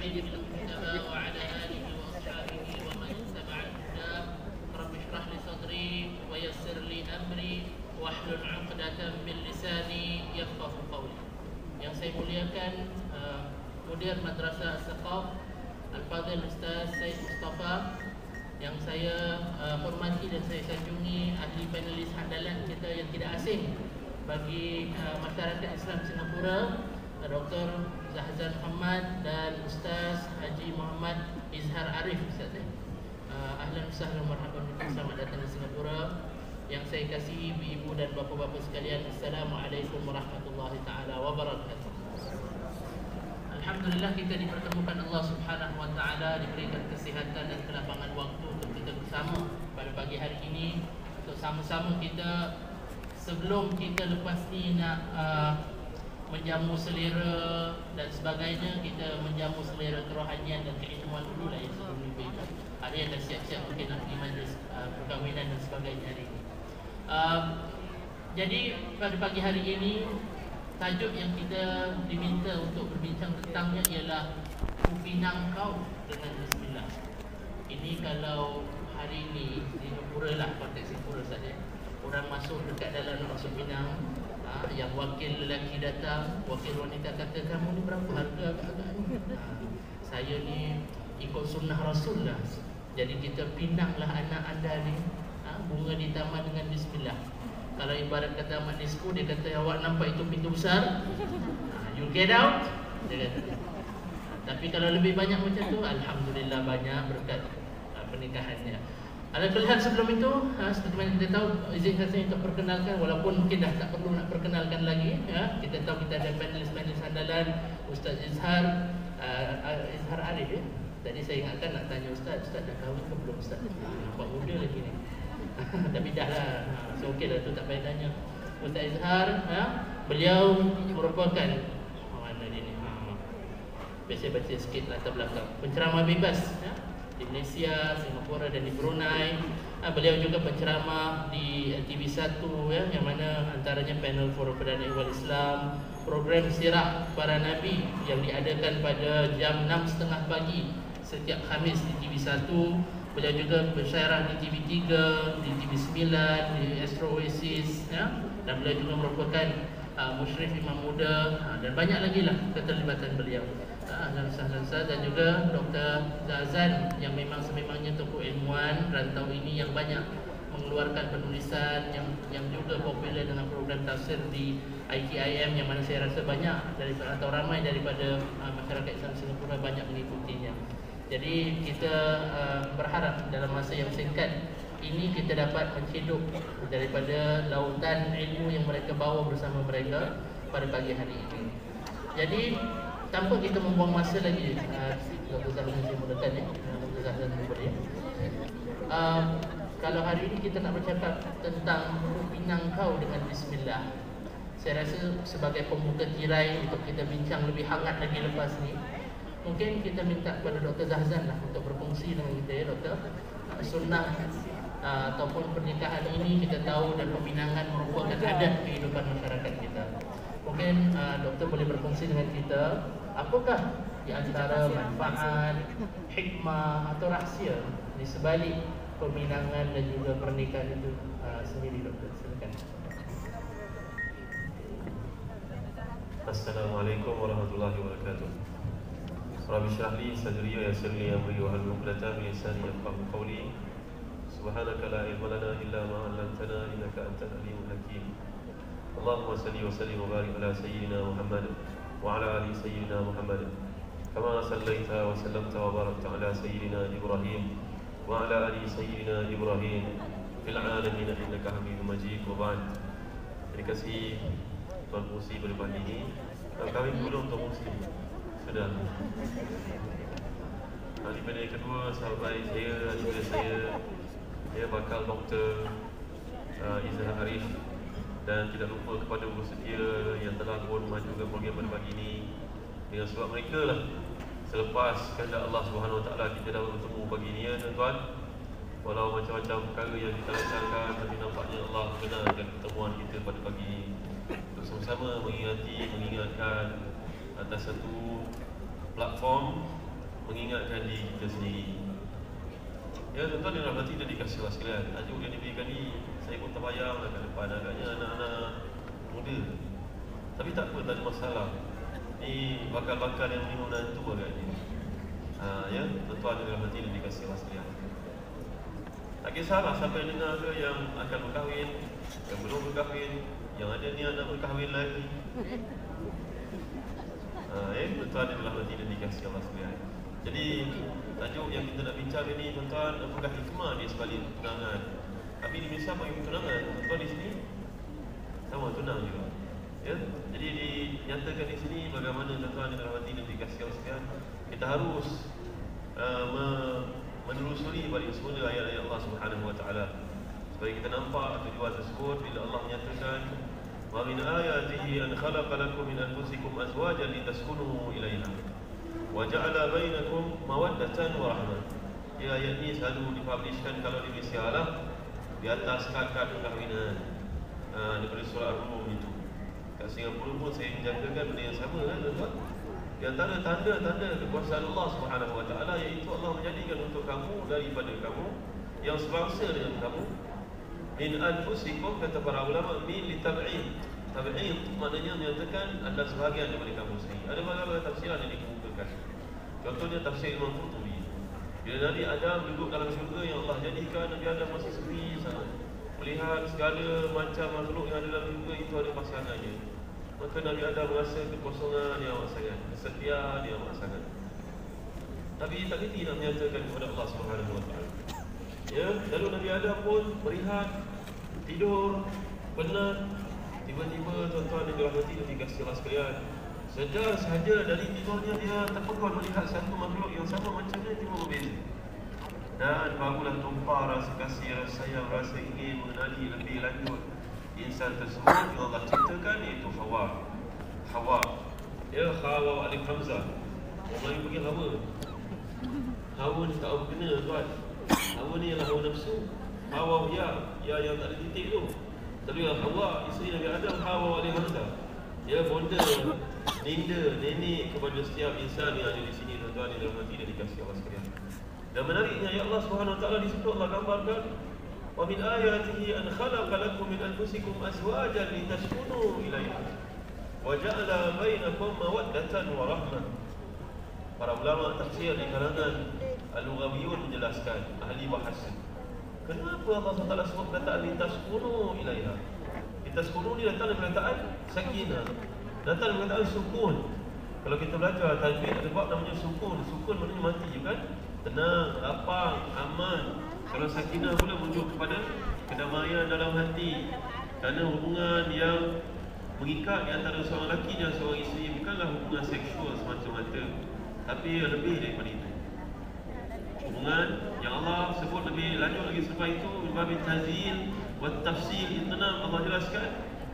محمد المجتبى وعلى آله وأصحابه ومن اتبع هداه. رب اشرح لي صدري ويسر لي أمري واحلل عقدة من لساني يفقهوا قولي. Yang saya muliakan Mudir Madrasah As-Saqaf Al-Fadhil Ustaz Said Mustafa, yang saya hormati dan saya sanjungi ahli panelis handalan kita yang tidak asing bagi masyarakat Islam Singapura, Dr. Zahzan Muhammad dan Ustaz Haji Muhammad Izhar Arif. Ustaz, ahlan wa sahlan marhaban bikum, selamat datang di Singapura. Yang saya kasihi ibu dan bapa-bapa sekalian, Assalamualaikum warahmatullahi taala wabarakatuh. Alhamdulillah kita dipertemukan Allah Subhanahu wa taala, diberikan kesihatan dan kelapangan waktu untuk kita bersama pada pagi hari ini untuk sama-sama kita, sebelum kita lepas ni nak menjamu selera dan sebagainya, kita menjamu selera kerohanian dan keilmuan dulu lah ya sebelum ni. Ada yang dah siap-siap mungkin nak pergi majlis perkahwinan dan sebagainya hari ini. Jadi pada pagi hari ini tajuk yang kita diminta untuk berbincang tentangnya ialah Kupinang Kau dengan Bismillah. Ini kalau hari ini di Singapura lah, konteks Singapura saja, orang masuk dekat dalam masuk Pinang, yang wakil lelaki datang, wakil wanita kata, kamu ni berapa harga agak-agak ni? Saya ni ikut sunnah Rasul lah. Jadi kita pinanglah anak anda ni, bunga di taman dengan Bismillah. Kalau ibarat kata Ahmad Nisku, dia kata awak nampak itu pintu besar, you get out, dia kata. Tapi kalau lebih banyak macam tu, Alhamdulillah banyak berkat pernikahannya. Alhamdulillah sebelum itu, seperti mana kita tahu, izinkan saya untuk perkenalkan, walaupun mungkin dah tak perlu nak perkenalkan lagi. Kita tahu kita ada panelis-panelis andalan, Ustaz Izhar Arif ya. Tadi saya ingatkan nak tanya Ustaz dah kahwin ke belum Ustaz? Nampak muda lagi ni. Tapi dah lah, so okey lah tu, tak payah tanya. Ustaz Izhar, beliau merupakan mana dia ni? Biasa baca sikit latar belakang. Penceramah bebas di Malaysia, Singapura dan di Brunei. Beliau juga penceramah di TV1 yang mana antaranya panel Forum Perdana Ihwal Islam, program Sirah Para Nabi yang diadakan pada jam 6.30 pagi setiap Khamis di TV1. Beliau juga bersyarah di TV3, di TV9, di Astro Oasis dan beliau juga merupakan musyrif imam muda dan banyak lagi lah keterlibatan beliau. Dan juga Dr. Zahzan yang memang sememangnya tokoh ilmuwan rantau ini yang banyak mengeluarkan penulisan yang juga popular dengan program tafsir di IKIM, yang mana saya rasa banyak atau ramai daripada masyarakat Islam Singapura banyak mengikutinya. Jadi kita berharap dalam masa yang singkat ini kita dapat menciduk daripada lautan ilmu yang mereka bawa bersama mereka pada pagi hari ini. Jadi tanpa kita membuang masa lagi, Dr. Zahzan saya mulakan Dr. Zahzan boleh. Kalau hari ini kita nak bercakap tentang Kupinang Kau dengan Bismillah, saya rasa sebagai pembuka tirai untuk kita bincang lebih hangat lagi lepas ni, mungkin kita minta kepada Dr. Zahzan lah untuk berkongsi dengan kita ya Doktor. Sunnah ataupun pernikahan ini kita tahu dan peminangan merupakan adat kehidupan masyarakat kita. Mungkin Doktor boleh berkongsi dengan kita apakah di antara manfaat, hikmah atau rahsia di sebalik peminangan dan juga pernikahan itu sendiri Doktor. Silakan. Assalamualaikum warahmatullahi wabarakatuh. Rabbi shrah li sadri wa yassir li amri wa hlul 'uqdatam min lisani yafqahu qawli. Subhanaka la ilma lana illa ma 'allamtana innaka antal alimul hakim. Allahumma salli wa sallim wa barik ala sayyidina Muhammad wa ala ali sayyidina Muhammad. Kama sallaita wa sallamta wa barakta ala sayyidina Ibrahim wa ala ali sayyidina Ibrahim fil 'alamin innaka Hamidum Majid. Wa ba'd. Terima kasih Tuan Musi pada pagi ini. Kami belum Tuan Musi sudah. Daripada yang kedua, sahabat saya, daripada saya bakal Dr. Izhar Arif, dan tidak lupa kepada guru setia yang telah pun majukan program pada pagi ini. Dengan sebab mereka lah, selepas kehendak Allah Subhanahu Wa Taala kita dapat bertemu pagi ini ya tuan-tuan. Walau macam-macam perkara yang kita lancarkan, tapi nampaknya Allah benarkan pertemuan kita pada pagi ini untuk sama-sama mengingatkan atas satu platform mengingatkan diri kita sendiri. Ya, tuan-tuan yang rahmati dan dikasihi Allah sekalian, tajuk yang diberikan ni saya pun terbayang ke depan agaknya anak-anak muda. Tapi tak apa, tak ada masalah. Ni bakal-bakal yang minum nantu agaknya. Ya, tuan-tuan yang rahmati dan dikasihi Allah sekalian. Tak kisahlah siapa yang dengar ke, yang akan berkahwin, yang belum berkahwin, yang ada niat nak berkahwin lagi. Tuan-tuan yang rahmati dan dikasihi Allah sekalian. Jadi tajuk yang kita nak bincang ini, tuan-tuan, apakah hikmah di sebalik tunangan? Tapi di Malaysia bagi tunangan, tuan-tuan di sini sama tunang juga. Ya, jadi dinyatakan di sini bagaimana tuan-tuan yang rahmati dan dikasihi Allah sekalian, kita harus menelusuri balik semula ayat-ayat Allah Subhanahu Wa Taala supaya kita nampak tujuan tersebut bila Allah menyatakan wa min ayatihi an khalaqa lakum min anfusikum azwajan litaskunu ilaiha wa ja'ala bainakum mawaddatan wa rahmah. Ya, ayat ini selalu dipublishkan kalau di Malaysia lah di atas kad perkahwinan daripada surah Ar-Rum itu. Kat Singapura pun saya menjangkakan benda yang sama kan, tuan-tuan. Di antara tanda-tanda kekuasaan Allah Subhanahu Wa Taala iaitu Allah menjadikan untuk kamu daripada kamu yang sebangsa dengan kamu min anfusikum, kata para ulama, min litab'id. Tab'id maknanya menyatakan adalah sebahagian daripada kamu sendiri. Ada beberapa tafsiran yang dikemukakan. Contohnya tafsir Imam Qurtubi. Bila Nabi Adam duduk dalam syurga yang Allah jadikan, Nabi Adam masih sepi sangat, melihat segala macam makhluk yang ada dalam syurga itu ada pasangannya. Maka Nabi Adam merasa kekosongan yang amat sangat, kesetiaan yang amat sangat. Tapi tak kerti nak menyatakan kepada Allah Subhanahu Wa Taala. Ya, lalu Nabi Adam pun berehat, tidur, penat. Tiba-tiba tuan-tuan yang dirahmati dan dikasihi Allah sekalian, sedar sahaja dari tidurnya dia terpegun melihat satu makhluk yang sama macamnya cuma berbeza. Dan barulah tumpah rasa kasih, rasa sayang, rasa ingin mengenali lebih lanjut insan tersebut yang Allah ciptakan, iaitu Hawa. Ya, Hawa alif Hamzah. Orang lain panggil Hawa. Hawa ni tak apa kena, tuan. Hawa ni ialah hawa nafsu. Hawa ya yang tak ada titik tu. Tapi Hawa, isteri Nabi Adam, Hawa alif Hamzah. Ya, bonda, ninda, nenek kepada setiap insan yang ada di sini, tuan-tuan yang dirahmati dan dikasihi Allah sekalian. Dan menariknya, ya Allah Subhanahu Wa Taala di situ Allah gambarkan wa min ayatihi an khalaqa lakum min anfusikum azwajan litaskunu ilaiha wa ja'ala bainakum mawaddatan wa rahmah. Para ulama tafsir di kalangan al-lughawiyun menjelaskan, ahli bahasa, kenapa Allah SWT sebut perkataan litaskunu ilaiha. Litaskunu ni datang dari perkataan sakinah, datang dari perkataan sukun. Kalau kita belajar tajwid ada bab namanya sukun. Sukun maknanya mati, kan? Tenang, lapang, aman. Kalau sakinah pula merujuk kepada kedamaian dalam hati. Kerana hubungan yang mengikat di antara seorang lelaki dan seorang isteri bukanlah hubungan seksual semata-mata, tapi lebih daripada itu. Hubungan yang Allah sebut lebih lanjut lagi selepas itu, babi tazil wa tafsil, intenam Allah jelaskan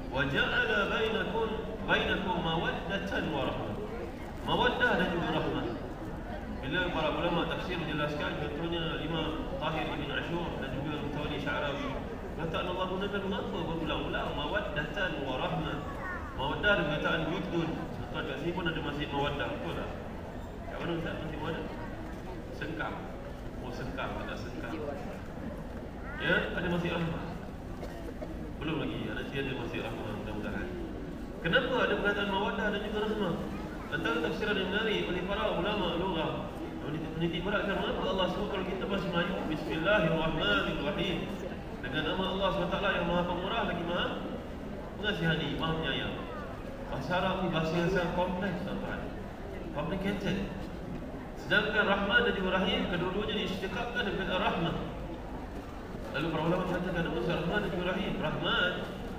wa ja'ala bainakum mawaddatan wa rahmah. Mawaddah dan juga rahmah. Bila para ulama tafsir menjelaskan, contohnya Imam Tahir Ibn Ashur dan juga Mutawalli Sya'rawi, perkataan Allah gunakan mengapa berulang-ulang mawaddatan wa rahmah. Mawaddah dan perkataan wudun. Tuan kat sini pun ada masjid mawaddah, betul tak? Kat mana Ustaz masjid mawaddah? Sengkang. Oh, Sengkang, ada Sengkang. Ya, ada masjid rahmah. Belum lagi, nanti ada masjid rahmah, mudah-mudahan. Kenapa ada perkataan mawaddah dan juga rahmah? Antara tafsiran yang menarik oleh para ulama lughah menitik beratkan mengapa Allah sebut kalau kita bahasa Melayu Bismillahirrahmanirrahim dengan nama Allah SWT yang Maha Pemurah lagi Maha Pengasihani, Maha Penyayang. Bahasa Arab ni bahasa yang sangat kompleks, tuan-tuan, complicated. Sedangkan Rahman dan juga Rahim, kedua-duanya diisytiqaqkan dengan Rahmah. Lalu para ulama mengatakan nama Rahman dan juga Rahim. Rahman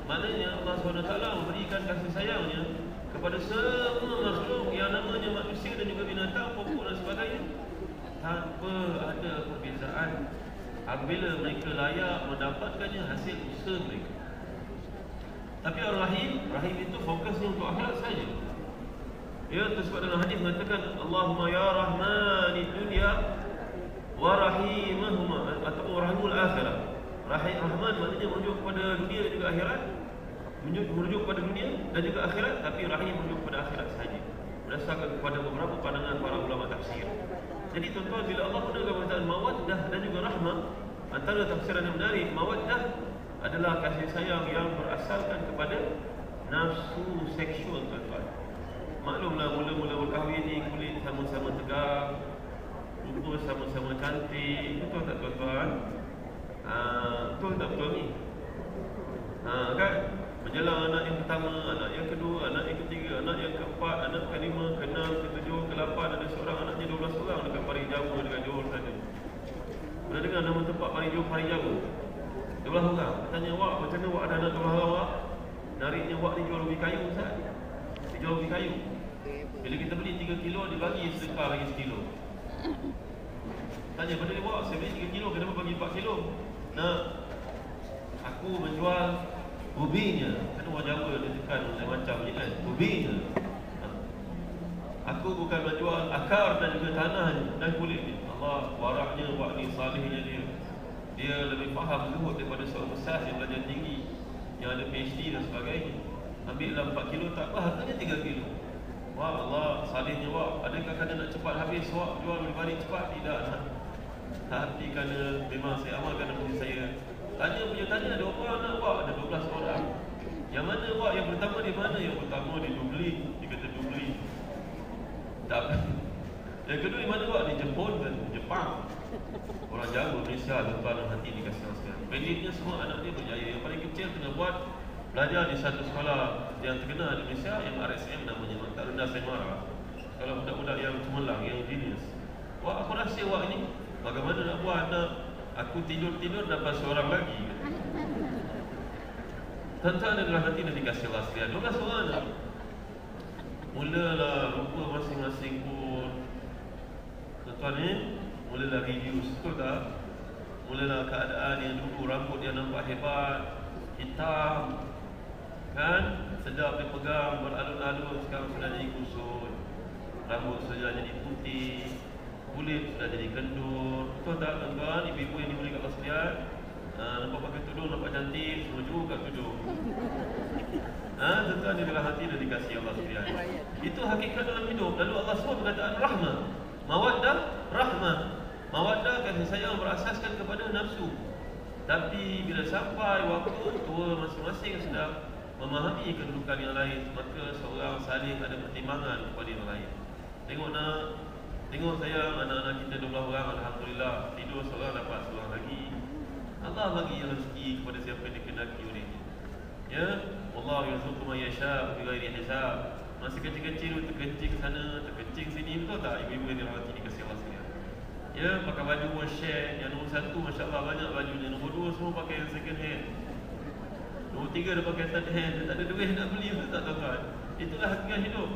maknanya Allah SWT memberikan kasih sayangnya kepada semua makhluk yang namanya manusia dan juga binatang, pokok dan sebagainya, tanpa ada perbezaan apabila mereka layak mendapatkannya hasil usaha mereka. Tapi Ar-Rahim, Rahim itu fokusnya untuk akhirat saja. Ya, tersebut dalam hadis mengatakan Allahumma ya rahmanid dunya wa rahimahuma, atau rahimul akhirah. Rahman maknanya merujuk kepada dunia dan juga akhirat, merujuk kepada dunia dan juga akhirat, tapi Rahim merujuk kepada akhirat saja, berdasarkan kepada beberapa pandangan para ulama tafsir. Jadi tuan-tuan, bila Allah gunakan perkataan mawaddah dan juga rahmah, antara tafsiran yang menarik, mawaddah adalah kasih sayang yang berasaskan kepada nafsu seksual, tuan-tuan. Maklumlah, mula-mula berkahwin ni kulit sama-sama tegang, rupa sama-sama cantik. Betul tak, tuan-tuan? Betul tak betul ni? Kan? Menjelang anak yang pertama, anak yang kedua, anak yang ketiga, anak yang keempat, anak kelima, keenam, ketujuh, ke-8, ada seorang anaknya 12 orang dekat Pari Jawa, dekat Johor sana. Pernah dengar nama tempat Pari Jawa? 12 orang. Tanya, wak, macam mana wak ada anak 12 orang, wak? Nariknya wak ni jual ubi kayu, Ustaz. Dia jual ubi kayu. Bila kita beli 3 kilo, dia bagi sedekah lagi sekilo. Tanya, pada dia, wak, saya beli 3 kilo, kenapa bagi 4 kilo? Nak, aku menjual ubinya. Kan orang Jawa dia tekan macam ni kan, ubinya. Aku bukan menjual akar dan juga tanahnya dan kulitnya. Allah, waraknya, wak ni, salihnya dia. Dia lebih faham zuhud daripada seorang besar yang belajar tinggi, yang ada PhD dan sebagainya. Ambillah 4 kilo, tak apa, harganya 3 kilo. Wah Allah, salihnya wak. Adakah kerana nak cepat habis wak jual balik cepat? Tidak, nak. Tapi kerana memang saya amalkan diri saya. Tanya ada berapa anak wak? Ada 12 orang. Yang mana wak? Yang pertama di mana? Yang pertama di Dubli. Dia kata Dubli. Tak. Yang kedua di mana wak? Di Jepun dan Jepang. Orang Jawa, Malaysia, tuan-tuan dan hati dikasih sekalian. Pendeknya semua anak dia berjaya. Yang paling kecil tengah buat belajar di satu sekolah yang terkenal di Malaysia, yang RSM namanya, tak rendah saya marah. Kalau budak-budak yang cemerlang, yang genius. Wak, aku rasa wak ini bagaimana nak buat, nak aku tidur dapat seorang lagi. Tuan-tuan adalah nanti dah dikasih Allah sekalian 12 orang dah. Mulalah rupa masing-masing pun, tuan-tuan ni mulalah reduce, betul tak? Mulalah keadaan yang dulu rambut dia nampak hebat, hitam, kan? Sedap dipegang, beralun-alun, sekarang sudah jadi kusut. Rambut sudah jadi putih, kulit sudah jadi kendur. Betul tak, tuan-tuan? Ibu-ibu yang dimuliakan Allah sekalian, nampak pakai tudung, nampak cantik, semua juga tudung. Tuan-tuan, dia dalam hati dah dikasih Allah sekalian. Itu hakikat dalam hidup. Lalu Allah SWT berkataan rahmah, mawaddah, rahmah. Mawaddah kasih sayang berasaskan kepada nafsu. Tapi bila sampai waktu tua masing-masing sudah memahami kedudukan yang lain, maka seorang saling ada pertimbangan kepada yang lain. Tengok saya, anak-anak kita 12 orang, alhamdulillah, tidur seorang dapat seorang lagi. Allah bagi rezeki kepada siapa yang dikehendaki olehnya. Ya, Allah yarzuqu man yasha' bighairi hisab. Masih kecil-kecil terkencing sana, terkencing sini, betul tak ibu-ibu yang dirahmati dikasihi Allah sekalian? Ya, pakai baju wash share. Yang nombor 1 masya-Allah banyak bajunya. Nombor 2 semua pakai yang second hand. Nombor 3 dia pakai third hand. Dia tak ada duit nak beli, betul tak tuan-tuan? Itulah hakikat hidup.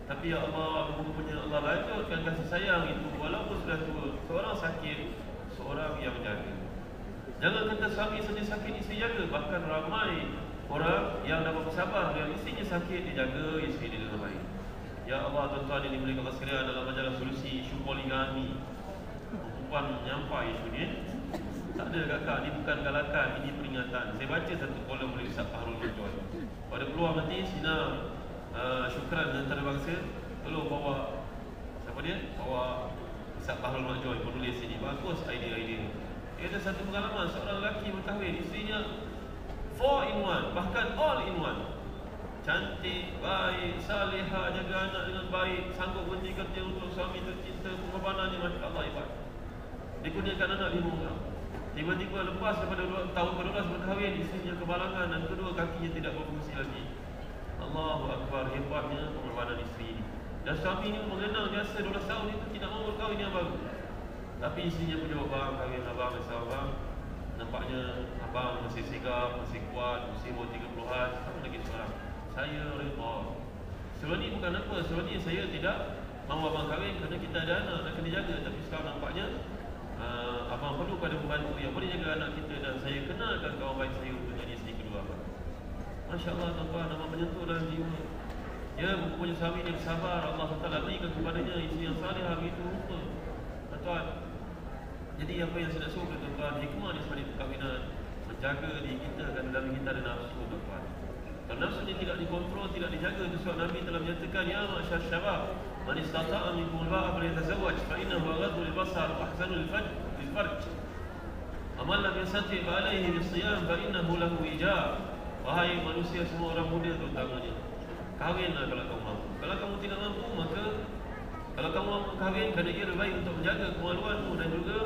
Tapi ya Allah, rupanya Allah lanjutkan kasih sayang itu walaupun sudah tua. Seorang sakit, seorang yang menjaga. Jangan kata suami saja sakit, isteri jaga. Bahkan ramai orang yang dapat bersabar, yang isterinya sakit, dia jaga isteri dia dengan baik. Ya Allah, tuan-tuan yang dimulakan Allah sekalian, dalam majalah solusi isu poligami, perempuan menyampai isu ni. Tak ada kakak, ni bukan galakan, ini peringatan. Saya baca satu kolom oleh Ustaz Fahrul Majoy. Pada peluang nanti sinar syukran antarabangsa, tolong bawa siapa dia? Bawa Ustaz Fahrul Majoy penulis sini. Bagus idea-idea. Dia ada satu pengalaman seorang lelaki berkahwin, isterinya 4 in 1, bahkan all in 1. Cantik, baik, salihah, jaga anak dengan baik, sanggup berhenti kerja untuk suami tercinta, pengorbanannya masya-Allah hebat. Dikurniakan anak 5 orang. Tiba-tiba lepas daripada tahun ke-12 berkahwin, isterinya kebalangan dan kedua kakinya tidak berfungsi lagi. Allahu Akbar, hebatnya pengorbanan isteri ini. Dan suami ini mengenal biasa 12 tahun itu tidak mahu berkahwin yang baru. Tapi isterinya pun jawab, bang, kahwin abang, risau abang. Nampaknya abang masih sigap, masih kuat, masih umur 30-an, sama lagi seorang. Saya redha. Sebelum ni bukan apa, sebelum ni saya tidak mahu abang kahwin kerana kita ada anak nak kena jaga. Tapi sekarang nampaknya abang perlu pada pembantu yang boleh jaga anak kita, dan saya kenalkan kawan baik saya untuk jadi isteri kedua abang. Masya Allah, tuan-tuan, nama menyentuh dalam jiwa. Ya, mempunyai suami yang sabar, Allah Taala berikan kepadanya isteri yang salihah begitu rupa. Tuan-tuan, jadi apa yang saya nak suruh tuan-tuan, hikmah di sebalik perkahwinan, menjaga diri kita, dan dalam kita ada nafsu, tuan-tuan. Kalau nafsu ini tidak dikontrol, tidak dijaga, itu sebab Nabi telah menyatakan, ya ma'asyar syabab, man istata'a minkum al-ba'a falyatazawwaj fa innahu aghaddu lil-basar wa ahsanu lil-farj. Amal lam yastati' fa alayhi bis-siyam fa innahu lahu wija'. Wahai manusia semua, orang muda terutamanya, kahwinlah kalau kamu mampu. Kalau kamu tidak mampu, maka kalau kamu mampu kahwin, kerana ia lebih baik untuk menjaga kemaluanmu dan juga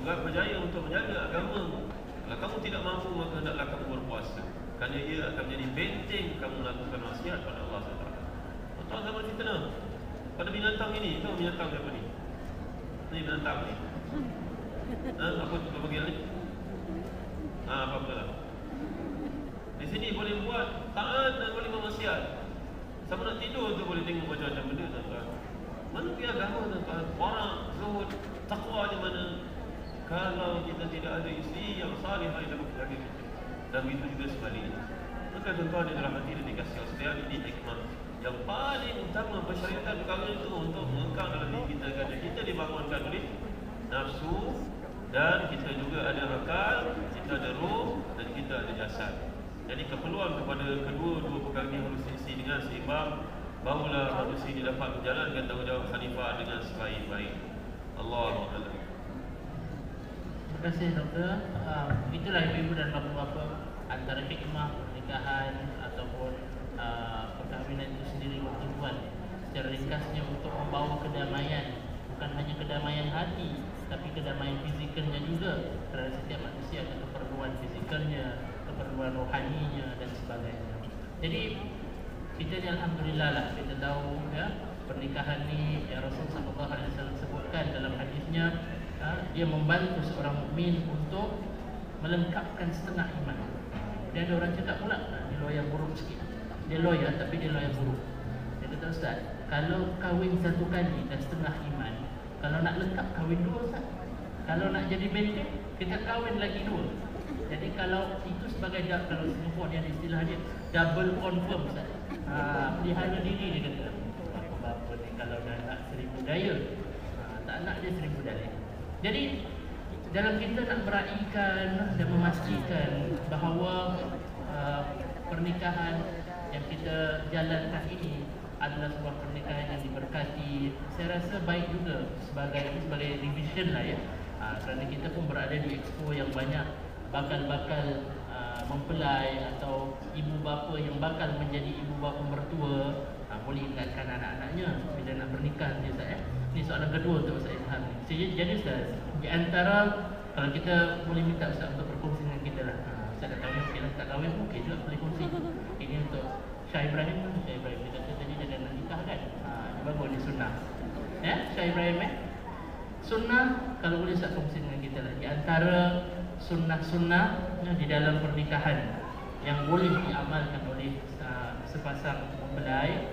berjaya untuk menjaga agamamu. Kalau kamu tidak mampu, maka hendaklah kamu berpuasa, kerana ia akan menjadi benteng kamu melakukan maksiat pada Allah SWT. Tuan zaman fitnah pada binatang ini. Tahu binatang siapa ni? Ni binatang ni. Apa bagian ni? Apa-apa lah. Di sini boleh buat taat dan boleh bermaksiat. Sama nak tidur tu boleh tengok macam-macam benda, tuan-tuan. Mana pergi agama, tuan-tuan? Orang zuhud, takwa di mana? Kalau kita tidak ada isteri yang salihah yang dapat menjaga kita, dan begitu juga sebaliknya. Maka tuan-tuan di dalam hati dan dikasih sekalian, ini hikmah yang paling utama persyaratan perkara itu untuk mengekang dalam diri kita, kerana kita dibangunkan oleh nafsu, dan kita juga ada akal, kita ada roh, dan kita ada jasad. Jadi keperluan kepada kedua-dua perkara ini harus diisi dengan seimbang, barulah manusia ini dapat menjalankan tanggungjawab khalifah dengan sebaik-baik. Allahu a'lam. Terima kasih doktor. Itulah ibu-ibu dan bapa-bapa, antara hikmah pernikahan ataupun perkahwinan itu sendiri tujuan secara ringkasnya untuk membawa kedamaian, bukan hanya kedamaian hati, tapi kedamaian fizikalnya juga. Kerana setiap manusia ada keperluan fizikalnya, keperluan rohaninya dan sebagainya. Jadi kita ni alhamdulillah lah, kita tahu ya, pernikahan ni ya Rasulullah sallallahu alaihi wasallam sebutkan dalam hadisnya, dia membantu seorang mukmin untuk melengkapkan setengah iman. Dan ada orang cakap pula, dia lawyer buruk sikit. Dia lawyer tapi dia lawyer buruk. Dia kata, Ustaz, kalau kahwin satu kali dah setengah iman, kalau nak lengkap kahwin dua, Ustaz. Kalau nak jadi benteng, kita kahwin lagi dua. Jadi kalau itu sebagai, kalau Singapore ni ada istilah dia double confirm, Ustaz. Pelihara diri, dia kata. Bapa-bapa ni kalau dah nak 1000 daya, tak nak dia 1000 daya. Jadi dalam kita nak meraihkan dan memastikan bahawa pernikahan yang kita jalankan ini adalah sebuah pernikahan yang diberkati, saya rasa baik juga sebagai revision lah ya. Kerana kita pun berada di expo yang banyak bakal-bakal mempelai atau ibu bapa yang bakal menjadi ibu bapa mertua, boleh ingatkan anak-anaknya bila nak bernikah dia, Ustaz. Ini soalan kedua untuk Ustaz Ilham. Jadi Ustaz, di antara, kalau kita boleh minta Ustaz untuk berkongsi dengan kita lah. Ustaz dah kahwin, kita tak kahwin, okey juga boleh kongsi. Ini untuk Syah Ibrahim. Syah Ibrahim dia kata tadi dia dah nak nikah kan. Ini bagus, ni sunnah. Ya, Syah Ibrahim sunnah, kalau boleh Ustaz kongsi dengan kita lah. Di antara sunnah-sunnah di dalam pernikahan yang boleh diamalkan oleh sepasang mempelai.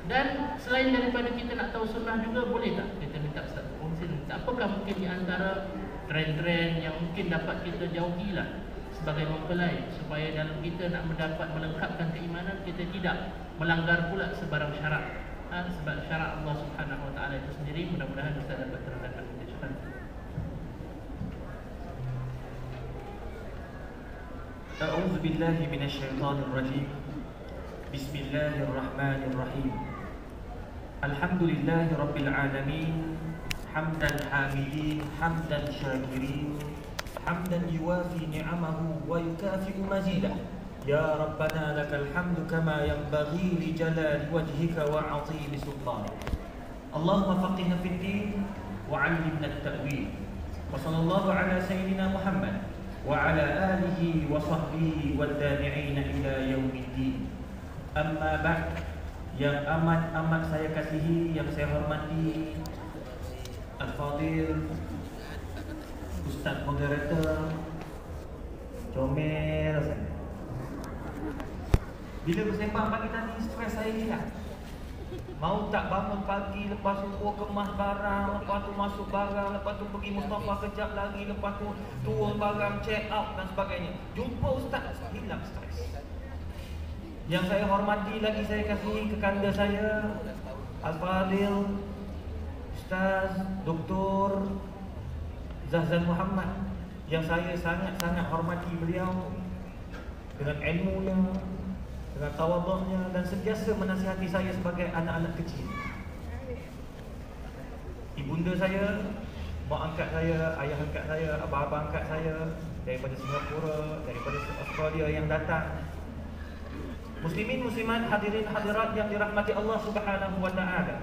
Dan selain daripada kita nak tahu sunnah juga, boleh tak kita minta Ustaz kongsi, apakah mungkin di antara trend-trend yang mungkin dapat kita jauhi lah sebagai mempelai, supaya dalam kita nak mendapat melengkapkan keimanan, kita tidak melanggar pula sebarang syarat. Sebab syarat Allah Subhanahu Wa Taala itu sendiri, mudah-mudahan Ustaz dapat terangkan kita. A'udzu billahi minasyaitonir rajim. Bismillahirrahmanirrahim. Alhamdulillahi rabbil alamin. Hamdan hamidin, hamdan syakirin, hamdan yuwafi ni'amahu wa yukafi'u mazidah. Ya Rabbana lakal hamdu kama yanbaghi li jalali wajhika wa 'azimi sultanik. Allahumma faqihna fid din wa 'allimna at-ta'wil. Wa sallallahu ala sayyidina Muhammad wa ala alihi wa sahbihi wal tabi'ina ila yaumiddin. Amma ba'd, yang amat saya kasihi, yang saya hormati Al-Fadil Ustaz Moderator comel saya. Bila bersembang pagi tadi, stres saya hilang. Mau tak bangun pagi, lepas tu kemas barang, lepas tu masuk barang, lepas tu pergi Mustafa kejap lagi, lepas tu turun barang, check out dan sebagainya. Jumpa Ustaz, hilang stres. Yang saya hormati lagi, saya kasih kekanda saya Al-Fadil Ustaz Dr. Zahzan Muhammad, yang saya sangat-sangat hormati beliau dengan ilmunya, dengan tawadhu'nya dan sentiasa menasihati saya sebagai anak-anak kecil. Ibunda saya, mak angkat saya, ayah angkat saya, abang-abang angkat saya daripada Singapura, daripada Australia yang datang. Muslimin muslimat, hadirin hadirat yang dirahmati Allah Subhanahu wa taala.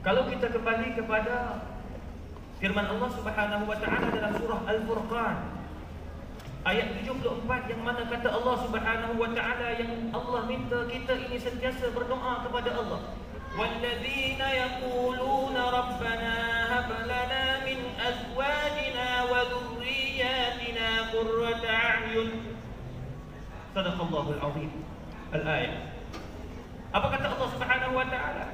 Kalau kita kembali kepada firman Allah Subhanahu wa taala dalam surah Al-Furqan ayat 74, yang mana kata Allah Subhanahu wa taala, yang Allah minta kita ini sentiasa berdoa kepada Allah. وَالَّذِينَ يَقُولُونَ رَبَّنَا هَبْ لَنَا مِنْ أَزْوَاجِنَا وَذُرِّيَّاتِنَا قُرَّةَ أَعْيُنٍ. Sadaqallahul azim. Al-ayat. Apa kata Allah Subhanahu wa taala?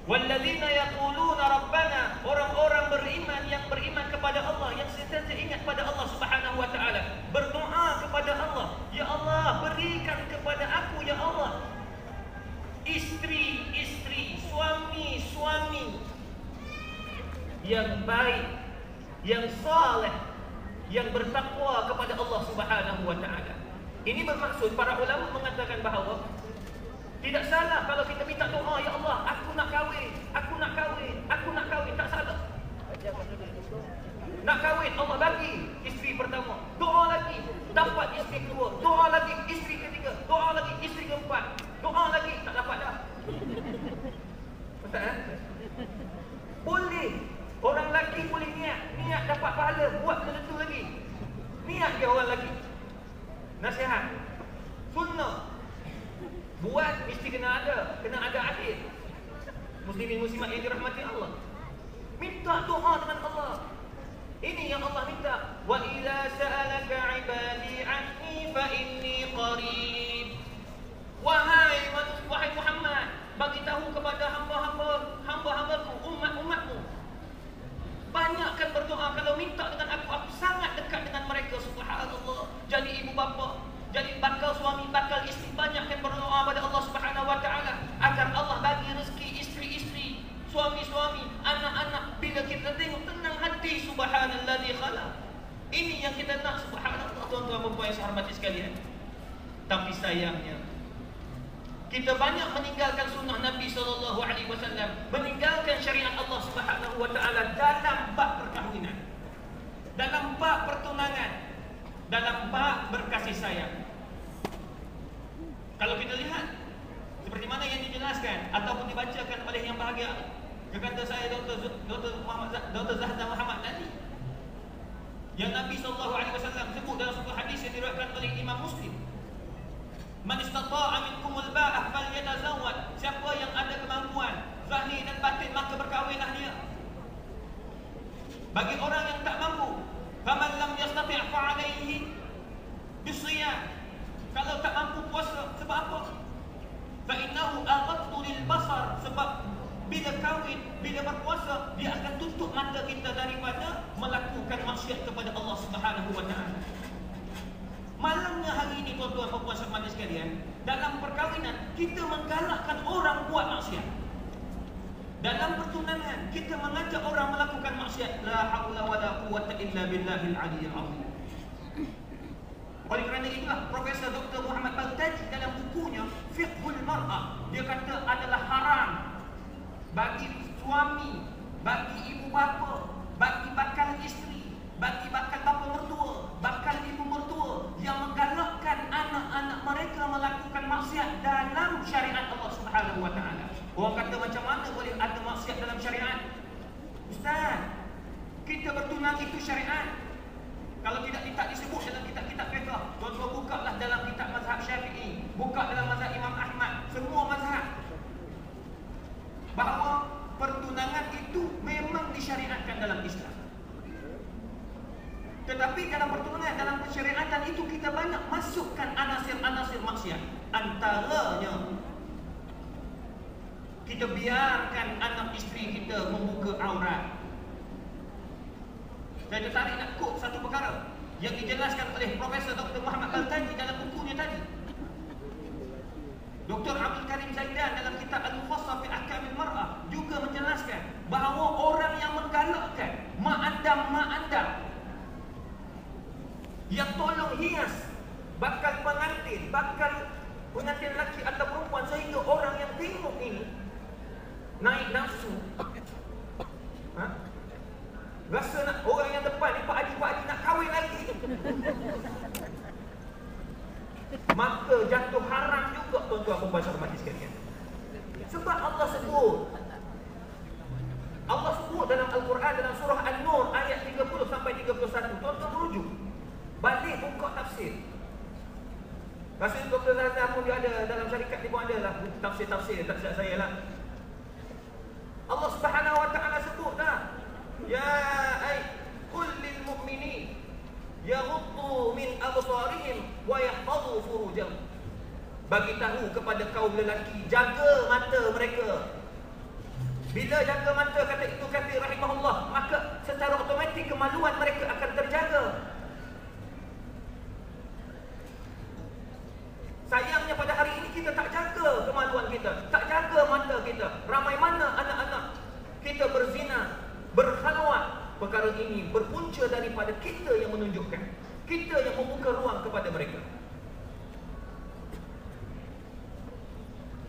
Walladzina yaquluna rabbana, orang-orang beriman yang beriman kepada Allah, yang sentiasa ingat pada Allah Subhanahu wa taala, berdoa kepada Allah, ya Allah, berikan kepada aku ya Allah istri-istri, suami-suami yang baik, yang saleh, yang bertakwa kepada Allah Subhanahu wa taala. Ini bermaksud, para ulama mengatakan bahawa tidak salah kalau kita minta doa, ya Allah, aku nak kahwin, aku nak kahwin, aku nak kahwin, tak salah. Nak kahwin, Allah bagi isteri pertama, doa lagi, dapat isteri kedua, doa lagi isteri ketiga, doa lagi isteri keempat, doa lagi, tak dapat dah. Betul? Boleh. Orang lelaki boleh niat dapat pahala, buat tentu lagi. Niat dia orang lelaki. Nasihat sunnah, buat mesti kena ada adil. Muslimin muslimat yang dirahmati Allah, minta doa dengan Allah. Ini yang Allah minta. Wa idza sa'alaka 'ibadi 'anni fa inni qarib. Wahai Muhammad, bagi tahu kepada hamba-hambaku, umat-umatmu, banyakkan berdoa. Kalau minta dengan aku sangat dekat dengan mereka. Subhanallah. Jadi ibu bapa, jadi bakal suami, bakal isteri, banyakkan berdoa pada Allah Subhanahu wa taala agar Allah bagi rezeki isteri-isteri, suami-suami, anak-anak. Bila kita tengok, tenang hati. Subhanalladzi khalaq. Ini yang kita nak. Subhanallah, tuan-tuan dan puan yang saya hormati sekalian. Tapi sayangnya kita banyak meninggalkan sunnah Nabi SAW, meninggalkan syariat Allah Subhanahu wa taala dalam bab perkahwinan, dalam bab pertunangan, dalam bab berkasih sayang. Kalau kita lihat seperti mana yang dijelaskan ataupun dibacakan oleh yang bahagia, kata saya Dr. Zahda Muhammad tadi, yang Nabi SAW sebut dalam satu hadis yang diriwayatkan oleh Imam Muslim, man istata'a minkumul ba'ah falyatazawwaj, siapa yang ada kemampuan zahir dan batin maka berkahwinlah dia. Bagi orang yang tak mampu, faman lam yastati' fa 'alaihi bisiyam, kalau tak mampu puasa. Sebab apa? Fa innahu aghaddu lil basar, sebab bila kahwin, bila berpuasa, dia akan tutup mata kita daripada melakukan maksiat kepada Allah Subhanahu wa taala. Malangnya hari ini, tuan-tuan dan puan sekalian sekalian, dalam perkahwinan kita menggalakkan orang buat maksiat. Dalam pertunangan kita mengajak orang melakukan maksiat. La haula wala quwwata illa billahil aliyyil azim. Oleh kerana itulah Profesor Dr. Muhammad Baltaji dalam bukunya Fiqhul Mar'ah, dia kata adalah haram bagi suami, bagi ibu bapa, bagi bakal isteri, bagi bakal bapa mertua, bakal ibu mertua yang menggalakkan anak-anak mereka melakukan maksiat dalam syariat Allah Subhanahu wa taala. Orang kata, macam mana boleh ada maksiat dalam syariat? Ustaz, kita bertunang itu syariat. Kalau tidak disebut dalam kitab-kitab fiqh, tuan-tuan bukalah dalam kitab mazhab Syafi'i, buka dalam mazhab Imam Ahmad, semua mazhab, bahawa pertunangan itu memang disyariatkan dalam Islam. Tetapi dalam pertunangan, dalam persyariatan itu kita banyak masukkan anasir-anasir maksiat. Antaranya, kita biarkan anak isteri kita membuka aurat. Saya tertarik nak quote satu perkara yang dijelaskan oleh Profesor Dr. Muhammad Baltaji dalam bukunya tadi. Dr. Abdul Karim Zaidan dalam kitab Al-Mufassal fi Ahkamil Mar'ah juga menjelaskan bahawa orang yang menggalakkan mak andam yang tolong hias bakal pengantin, bakal naik nafsu. Rasa nak orang yang depan ni Pak Haji nak kahwin lagi. Maka jatuh haram juga tuan-tuan pembaca hormati sekalian. Sebab Allah sebut dalam Al-Quran dalam surah An-Nur ayat 30 sampai 31. Tuan-tuan merujuk. Balik buka tafsir. Rasa Dr. Zazan pun dia ada dalam syarikat ni pun ada lah tafsir-tafsir, tak silap saya lah. Allah Subhanahu wa taala sebut dah. Ya qul lil mu'minin yaghuddu min absarihim wa yahfazu furujahum. Bagi tahu kepada kaum lelaki, jaga mata mereka. Bila jaga mata, kata Ibnu Katsir rahimahullah, maka secara automatik kemaluan mereka akan terjaga. Sayangnya pada hari ini kita tak jaga kemaluan kita, tak jaga mata kita. Ramai mana anak-anak kita berzina, berkhalwat. Perkara ini berpunca daripada kita yang menunjukkan, kita yang membuka ruang kepada mereka.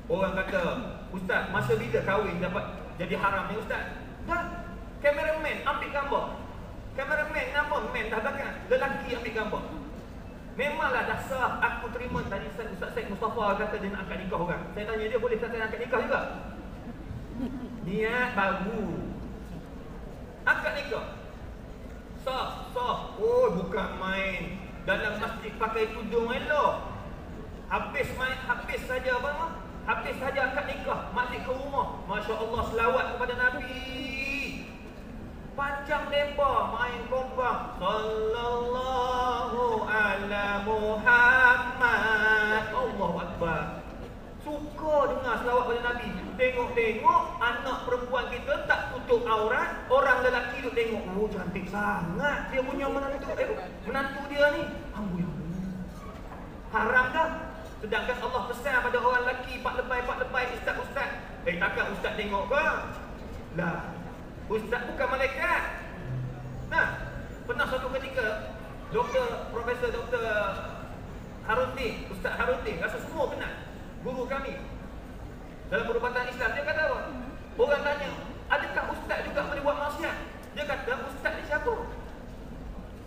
Orang kata, Ustaz, masa bila kahwin dapat jadi haram ni Ustaz? Dah, kameraman ambil gambar. Kameraman nama man dah belakang, lelaki ambil gambar. Memanglah dah sah. Aku terima tadi Ustaz Syed Mustafa kata dia nak angkat nikah orang. Saya tanya dia, boleh Ustaz angkat nikah juga? Niat baru angkat nikah. Sah. Oh, bukan main. Dalam masjid pakai tudung elok. Habis saja angkat nikah, balik ke rumah. Masya Allah, selawat kepada Nabi. Panjang lebar main kompang. Sallallahu ala Muhammad. Allahu Akbar. Suka dengar selawat pada Nabi. Tengok anak perempuan kita tak tutup aurat, orang lelaki duk tengok, oh cantik sangat dia punya menantu dia ni. Haram dah. Sedangkan Allah pesan pada orang lelaki, pak lebay ustaz. Takkan ustaz tengok ke? Lah, ustaz bukan malaikat. Nah, pernah suatu ketika Profesor Dr. Harunti, Ustaz Harunti, rasa semua kenal, guru kami dalam perubatan Islam. Dia kata apa? Orang tanya, adakah ustaz juga boleh buat maksiat? Dia kata, ustaz ni siapa?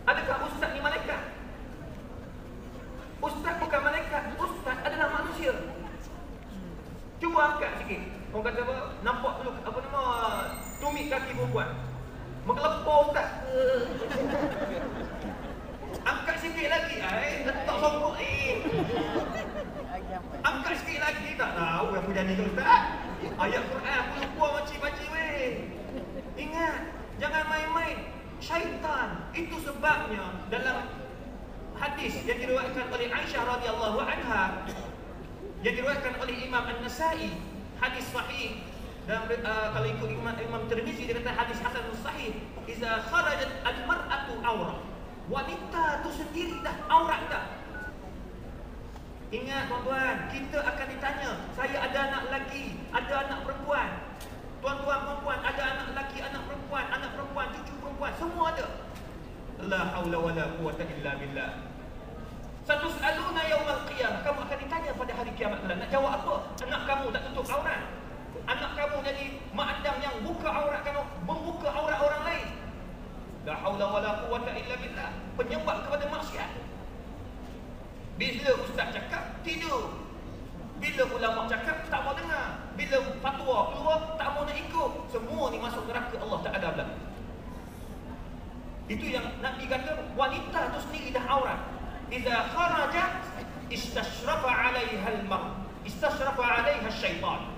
Adakah ustaz ni malaikat? Ustaz bukan malaikat, ustaz adalah manusia. Cuba angkat sikit. Orang kata apa? Nampak dulu tumit kaki perempuan. Mengelepor ustaz. Angkat sikit lagi. Letak songkok ni. Angkat sikit lagi. Tak tahu yang punya ni ustaz. Ayat Quran aku lupa baca weh. Ingat, jangan main-main. Syaitan. Itu sebabnya dalam hadis yang diriwayatkan oleh Aisyah radhiyallahu anha, yang diriwayatkan oleh Imam An-Nasa'i, hadis sahih. Dan kalau ikut Imam Tirmizi, dia kata hadis hasan sahih. Iza kharajat al-mar'atu awrah. Wanita tu sendiri dah aurat dah. Ingat tuan-tuan, kita akan ditanya, saya ada anak lelaki, ada anak perempuan. Tuan-tuan perempuan, ada anak lelaki, anak perempuan, cucu perempuan, semua ada. La haula wala quwwata illa billah. Satus'aluna yaumal qiyamah. Kamu akan ditanya pada hari kiamat kelak. Nak jawab apa? Anak kamu tak tutup aurat. Anak kamu jadi mak andam yang buka aurat kamu, membuka aurat orang lain. La haula wala quwwata illa billah. Penyebab kepada maksiat. Bila ustaz cakap, tidur. Bila ulama cakap, tak mau dengar. Bila fatwa keluar, tak mau nak ikut. Semua ni masuk neraka Allah tak ada belakang. Itu yang Nabi kata, wanita tu sendiri dah aurat. Iza kharajat istashrafa 'alaiha al-mar, istashrafa 'alaiha syaitan.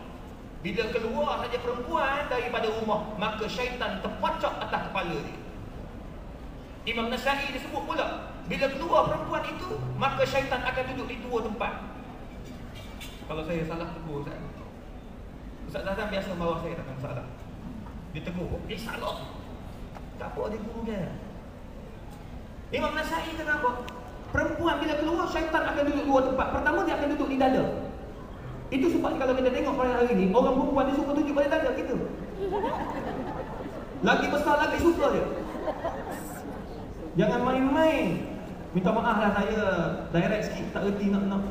Bila keluar saja perempuan daripada rumah, maka syaitan terpacak atas kepala dia. Imam Nasa'i disebut pula, bila keluar perempuan itu, maka syaitan akan duduk di dua tempat. Kalau saya salah tegur Ustaz. Ustaz Zazan biasa bawa saya takkan salah. Dia tegur, salah. Tak apa, dia guru dia. Imam Nasa'i kata apa? Perempuan bila keluar, syaitan akan duduk dua tempat. Pertama, dia akan duduk di dada. Itu sebab kalau kita tengok pada hari ini, orang perempuan dia suka tunjuk pada dada kita. Lagi besar lagi suka dia. Jangan main-main. Minta maaf lah, saya direct sikit, tak erti nak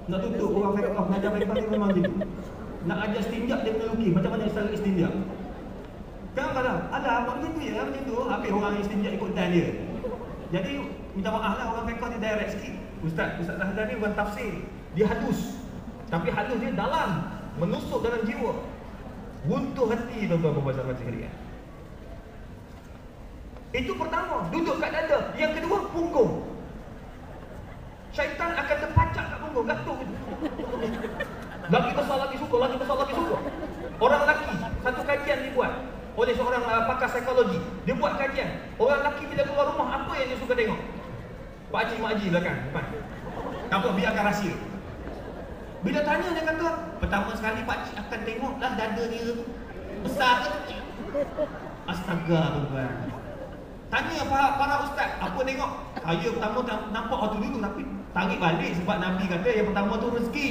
tutup orang fiqh mengajar mereka ni memang gitu. nak ajar istinja dia kena lukis macam mana cara istinja. Kadang-kadang ada abang macam tu ya, macam tu habis orang istinja ikut dan dia. Jadi minta maaf lah orang fiqh dia direct sikit. Ustaz Zahdan ni bukan tafsir, dia halus. Tapi halus dia dalam, menusuk dalam jiwa. Runtuh hati tuan-tuan pembahasan macam sekalian. Itu pertama, duduk kat dada. Yang kedua, punggung. Syaitan akan terpacak kat punggung, gatuk gitu. Lagi besar lagi suka, lagi besar lagi suka. Orang lelaki, satu kajian dibuat oleh seorang pakar psikologi. Dia buat kajian. Orang lelaki bila keluar rumah, apa yang dia suka tengok? Pak Haji, Mak Haji belakang, depan. Tak apa, biarkan rahsia. Bila tanya dia kata, pertama sekali Pak Haji akan tengoklah dada dia besar ke kecil. Astaga tuan. Tanya para ustaz, apa tengok? Saya pertama nampak waktu dulu tapi tarik balik sebab Nabi kata yang pertama tu rezeki.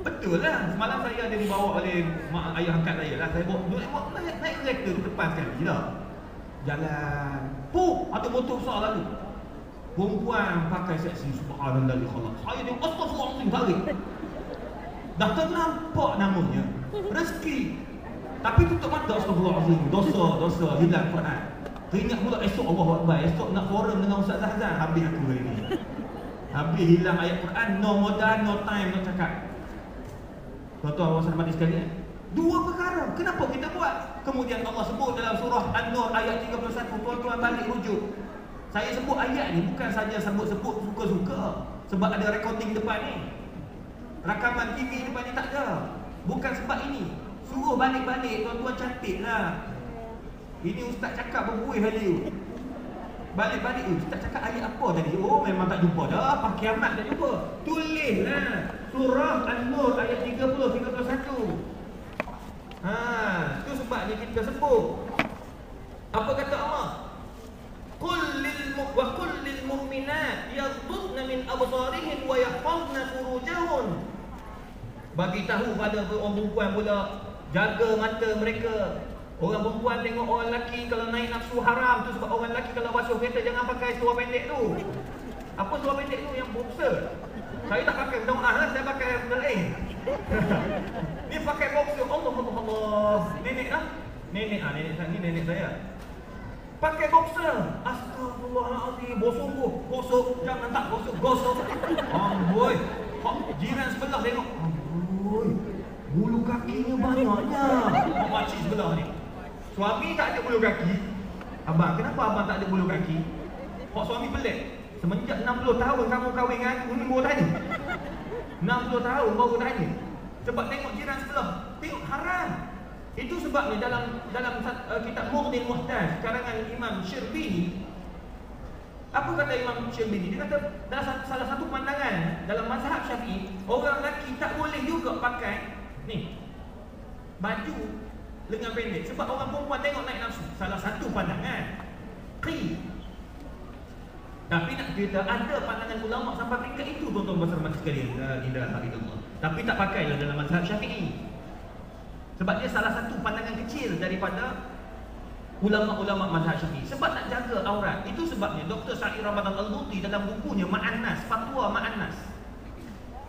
Betul lah. Semalam saya ada dibawa oleh mak ayah angkat saya lah. Saya bawa naik kereta ke depan sekali lah. Jalan. Ada motor besar lalu. Perempuan pakai seksi. Subhanallah di khalaq. Saya tengok astagfirullahaladzim tarik. Dah ternampak namanya rezeki. Tapi tutup mata, astagfirullahaladzim. Dosa hilang Quran. Teringat pula esok Allahu Akbar. Esok nak forum dengan Ustaz Zahdan. Habis aku hari ni. Habis hilang ayat Quran. No modal, no time nak cakap. Tuan-tuan awak hormati sekalian. Dua perkara. Kenapa kita buat? Kemudian Allah sebut dalam surah An-Nur ayat 31. Tuan-tuan balik rujuk. Saya sebut ayat ni bukan saja sebut-sebut suka-suka. Sebab ada recording depan ni. Rakaman TV depan ni tak ada. Bukan sebab ini. Suruh balik-balik, tuan-tuan cantiklah. Ini ustaz cakap berbuih hari. Balik-balik, ustaz cakap ayat apa tadi? Oh, memang tak jumpa dah. Pak kiamat tak jumpa. Tulislah surah An-Nur ayat 30, 31. Itu sebabnya kita sebut. Apa kata Allah? Qul lil mu'minat yaghdudna min absarihin wa yahfazna furujahun. Bagi tahu pada orang perempuan pula, jaga mata mereka. Orang perempuan tengok orang lelaki kalau naik nafsu haram tu sebab orang lelaki kalau basuh kereta jangan pakai seluar pendek tu. Apa seluar pendek tu yang boxer? Saya tak pakai doa lah, saya pakai benda lain. Ni pakai boxer. Allah. Nenek lah. Nenek ni nenek saya. Pakai boxer. Astagfirullahaladzim. Gosok. Jangan tak gosok. Amboi. Jiran sebelah tengok. Amboi. Bulu kakinya banyaknya. Makcik sebelah ni. Suami tak ada bulu kaki. Abang, kenapa abang tak ada bulu kaki? Pak suami pelik. Semenjak 60 tahun kamu kahwin dengan aku, ni baru tanya. 60 tahun baru tanya. Sebab tengok jiran sebelah. Tengok haram. Itu sebabnya dalam kitab Mughnil Muhtaj karangan Imam Syirbini. Apa kata Imam Syirbini? Dia kata dalam salah satu pandangan dalam mazhab Syafi'i, orang lelaki tak boleh juga pakai ni baju lengan pendek sebab orang perempuan tengok naik nafsu. Salah satu pandangan. Tapi nak cerita ada pandangan ulama sampai peringkat itu tuan-tuan besar mati sekalian. La ilaha illallah. Tapi tak pakailah dalam mazhab Syafi'i. Sebab dia salah satu pandangan kecil daripada ulama-ulama mazhab Syafi'i. Sebab nak jaga aurat. Itu sebabnya Dr. Sa'id Ramadan Al-Buti dalam bukunya Ma'annas, Fatwa Ma'annas.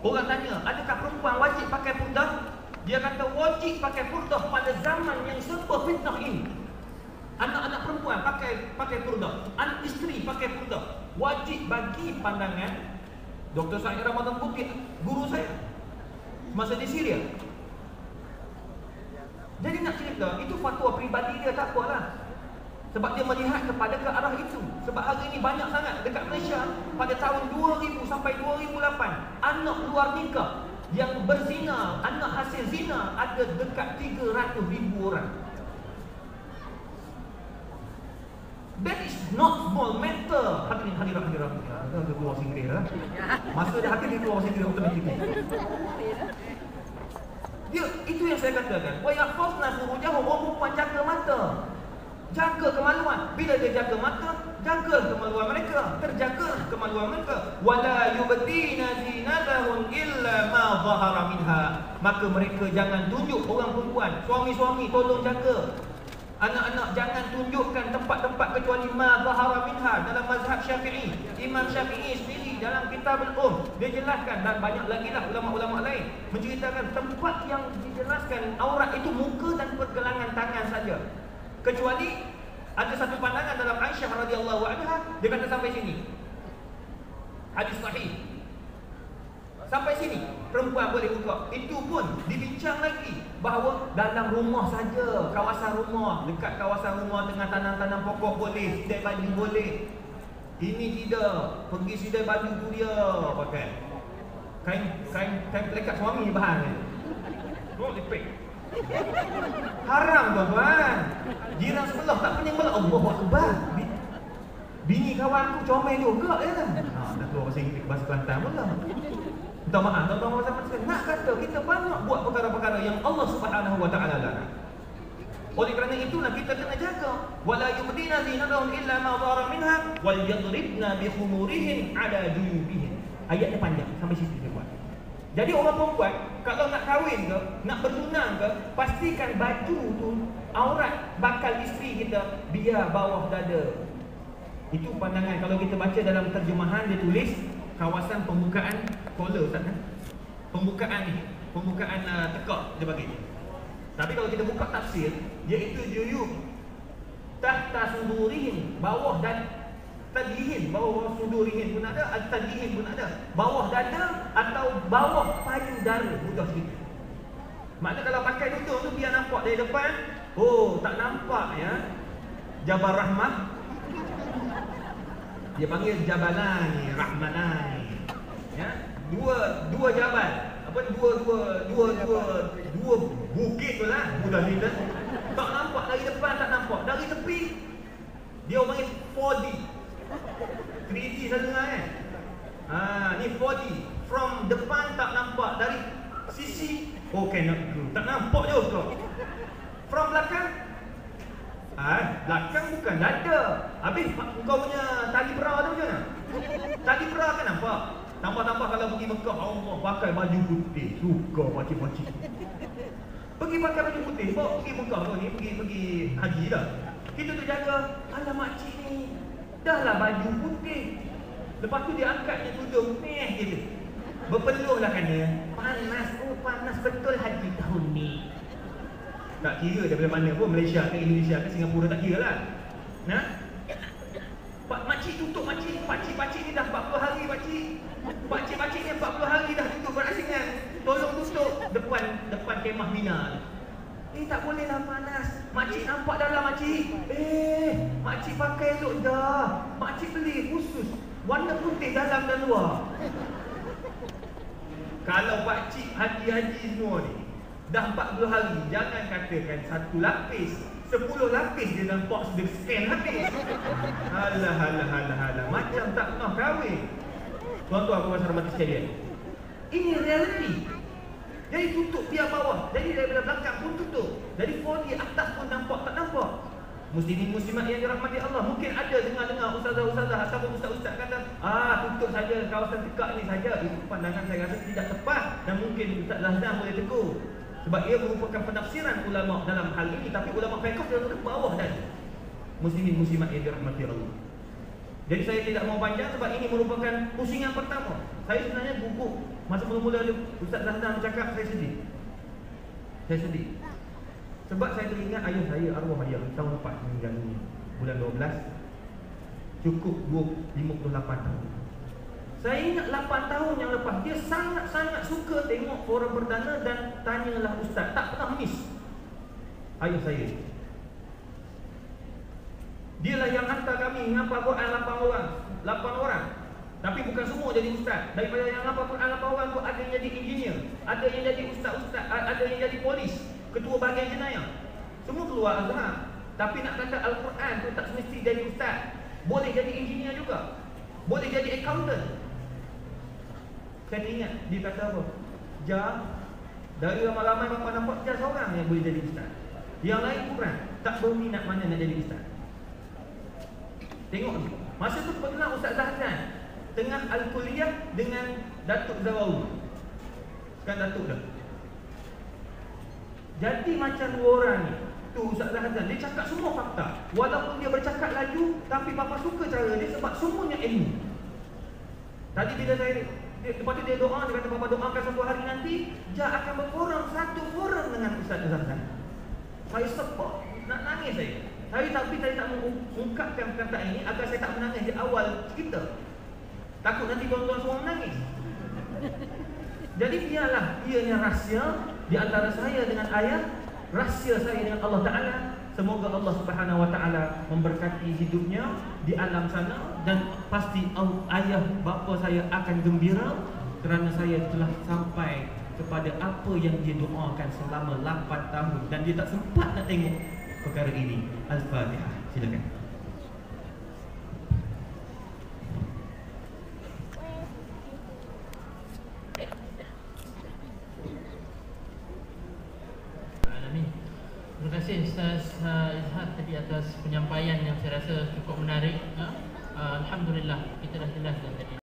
Orang tanya, adakah perempuan wajib pakai purdah? Dia kata wajib pakai purdah pada zaman yang serba fitnah ini. Anak-anak perempuan pakai purdah, anak isteri pakai purdah. Wajib bagi pandangan Dr. Sa'id Ramadan Buti, guru saya masa di Syria. Jadi nak cerita, itu fatwa peribadi dia, tak apalah. Sebab dia melihat kepada ke arah itu. Sebab hari ini banyak sangat dekat Malaysia pada tahun 2000 sampai 2008 anak luar nikah yang berzina, anak hasil zina ada dekat 300,000 orang. That is not small matter. Hadirat. Ada keluar singgih lah. Masa dia hati dia keluar singgih automatik. Dia itu yang saya katakan. Wa yahfazna furujahum, orang perempuan jaga mata. Jaga kemaluan. Bila dia jaga mata, jaga kemaluan mereka. Terjaga kemaluan mereka. Wala yubdina zinatahun illa ma zahara minha. Maka mereka jangan tunjuk orang perempuan. Suami-suami tolong jaga. Anak-anak jangan tunjukkan tempat-tempat kecuali ma zahara minha. Dalam mazhab Syafi'i, Imam Syafi'i sendiri dalam Kitabul dia jelaskan, dan banyak lagi lah ulama-ulama lain menceritakan tempat yang dijelaskan aurat itu muka dan pergelangan tangan saja. Kecuali ada satu pandangan dalam Aisyah radhiyallahu anha, dia kata sampai sini. Hadis sahih. Sampai sini perempuan boleh buka. Itu pun dibincang lagi bahawa dalam rumah saja, kawasan rumah, dekat kawasan rumah dengan tanam-tanam pokok boleh, sidai baju boleh. Ini tidak, pergi sidai baju tu dia pakai kain pelekat suami bahan ni. Oh, lepek. Haram tuan-tuan. Jiran sebelah tak pening pula. Allahu akbar. Bini kawan aku comel juga ya kan. Dah keluar bahasa Kelantan pula. Minta maaf tuan-tuan zaman sekarang. Nak kata kita banyak buat perkara-perkara yang Allah Subhanahu wa taala larang. Oleh kerana itulah kita kena jaga. Wala yubdina zinatahum illa ma dhara minha wal yadribna bi khumurihin ala juyubihin. Ayat ni panjang sampai situ dia buat. Jadi orang perempuan kalau nak kahwin ke, nak bertunang ke, pastikan baju tu aurat bakal isteri kita biar bawah dada. Itu pandangan kalau kita baca dalam terjemahan dia tulis kawasan pembukaan collar Ustaz kan? Pembukaan ni, pembukaan tekak dia bagi. Tapi kalau kita buka tafsir, iaitu juyub tahta sudurihin, bawah dan tadihin, bawah sudurihin pun ada, tadihin pun ada. Bawah dada atau bawah payudara, mudah sikit. Maknanya kalau pakai tudung tu biar nampak dari depan, oh tak nampak ya. Jabal Rahmah. Dia panggil Jabalani, Rahmanani. Ya, dua jabal. Apa dua bukit tu lah. Mudah ni dah. Tak nampak dari depan, tak nampak. Dari tepi dia orang panggil 4D. 3D satu kan? Ni 4D. From depan tak nampak, dari sisi tak nampak je tu. From belakang belakang bukan dada. Habis kau punya tali bra tu macam mana? Tali bra kan nampak. Tambah-tambah kalau pergi Mekah, Allah pakai baju putih. Suka pakcik-pakcik. Pergi pakai baju putih, bawa pergi Mekah tu ni, pergi haji dah. Kita tu jaga, alah makcik ni dah lah baju putih. Lepas tu dia angkatnya tudung meh gitu. Berpeluh lah kan dia. Panas, panas betul haji tahun ni. Tak kira daripada mana pun, Malaysia ke Indonesia ke Singapura, tak kira lah. Nah, makcik tutup makcik. Pakcik ni dah 40 hari pakcik. Pakcik ni 40 hari dah tutup berasingan. Tolong tutup depan kemah Mina. Tak boleh lah panas. Makcik nampak dalam makcik. Makcik pakai elok dah. Makcik beli khusus warna putih dalam dan luar. Kalau pakcik haji-haji semua ni dah 40 hari, jangan katakan satu lapis, 10 lapis dia nampak sudah scan habis. Alah, macam tak pernah kahwin. Tuan-tuan puan hormati sekalian, ini realiti. Jadi tutup biar bawah. Jadi daripada belakang pun tutup. Dari 4D atas pun nampak tak nampak. Muslimin muslimat yang dirahmati Allah, mungkin ada dengar-dengar ustazah-ustazah ataupun ustaz-ustaz kata, tutup saja kawasan tekak ni saja. Itu pandangan saya rasa tidak tepat dan mungkin Ustaz Zahdan boleh tegur. Sebab ia merupakan penafsiran ulama dalam hal ini, tapi ulama fiqh dia ke bawah tadi. Muslimin muslimat yang dirahmati Allah. Jadi saya tidak mau panjang sebab ini merupakan pusingan pertama. Saya sebenarnya gugup masa mula-mula Ustaz Zahdan bercakap, saya sedih. Sebab saya teringat ayah saya, arwah ayah, tahun lepas meninggal dunia, bulan 12. Cukup 58 tahun. Saya ingat 8 tahun yang lepas, dia sangat-sangat suka tengok forum perdana dan tanyalah ustaz. Tak pernah miss. Ayah saya, dialah yang hantar kami menghafal Quran 8 orang. Tapi bukan semua jadi ustaz. Daripada yang hafal Quran 8 orang tu, ada yang jadi engineer, ada yang jadi ustaz-ustaz, ada yang jadi polis, ketua bahagian jenayah. Semua keluar Azhar. Tapi nak kata Al-Quran tu tak semesti jadi ustaz. Boleh jadi engineer juga. Boleh jadi accountant. Saya ingat dia kata apa? Dari ramai-ramai bapa nampak Jah seorang yang boleh jadi ustaz. Yang lain kurang, tak berminat mana nak jadi ustaz. Tengok ni. Masa tu pernah Ustaz Zahdan tengah Al-Kuliah dengan Datuk Zawawi. Sekarang Datuk dah. Jadi macam dua orang ni. Tu Ustaz Zahdan, dia cakap semua fakta. Walaupun dia bercakap laju, tapi bapa suka cara dia sebab semuanya ilmu. Tadi bila saya lepas tu dia doa, dia kata Bapa doakan satu hari nanti dia akan berkorang satu orang dengan Ustaz Zahran. Saya sepak, nak nangis saya. Tapi saya tak mengungkapkan perkataan ini agar saya tak menangis di awal cerita. Takut nanti tuan-tuan semua menangis. Jadi biarlah ianya rahsia di antara saya dengan ayah, rahsia saya dengan Allah Ta'ala. Semoga Allah Subhanahu Wa Ta'ala memberkati hidupnya di alam sana, dan pasti ayah bapa saya akan gembira kerana saya telah sampai kepada apa yang dia doakan selama 8 tahun dan dia tak sempat nak tengok perkara ini. Al-Fatihah. Silakan. Terima kasih Ustaz Izhad tadi atas penyampaian yang saya rasa cukup menarik. Alhamdulillah kita dah jelaskan tadi.